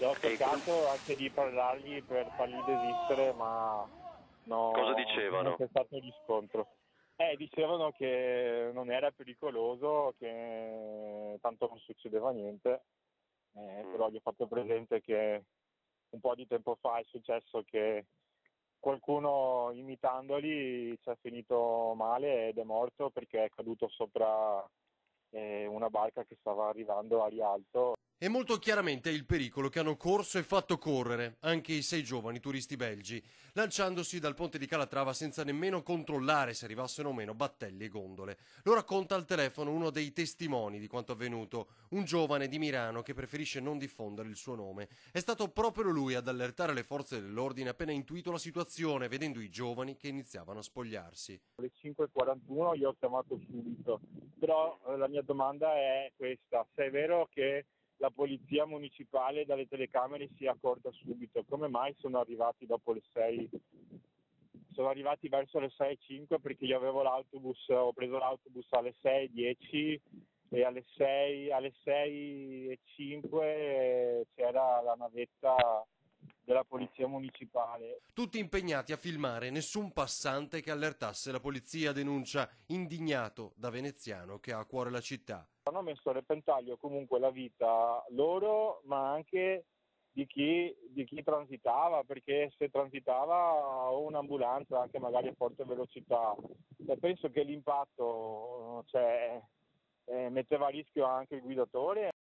ho cercato anche di parlargli per fargli desistere, ma Cosa non dicevano? c'è stato riscontro. Dicevano che non era pericoloso, che tanto non succedeva niente, però gli ho fatto presente che un po' di tempo fa è successo che qualcuno imitandoli ci è finito male ed è morto perché è caduto sopra una barca che stava arrivando a rialto. E molto chiaramente il pericolo che hanno corso e fatto correre anche i 6 giovani turisti belgi, lanciandosi dal ponte di Calatrava senza nemmeno controllare se arrivassero o meno battelli e gondole. Lo racconta al telefono uno dei testimoni di quanto avvenuto, un giovane di Milano che preferisce non diffondere il suo nome. È stato proprio lui ad allertare le forze dell'ordine appena intuito la situazione, vedendo i giovani che iniziavano a spogliarsi. Alle 5:41 io ho chiamato subito, però la mia domanda è questa: se è vero che la polizia municipale dalle telecamere si è accorta subito, come mai sono arrivati dopo le 6? Sono arrivati verso le 6:05 perché io avevo l'autobus, ho preso l'autobus alle 6:10 e alle 6:05 c'era la navetta della polizia municipale. Tutti impegnati a filmare, nessun passante che allertasse la polizia, denuncia, indignato da veneziano che ha a cuore la città. Hanno messo a repentaglio comunque la vita loro, ma anche di chi transitava, perché se transitava o un'ambulanza, anche magari a forte velocità, penso che l'impatto metteva a rischio anche il guidatore.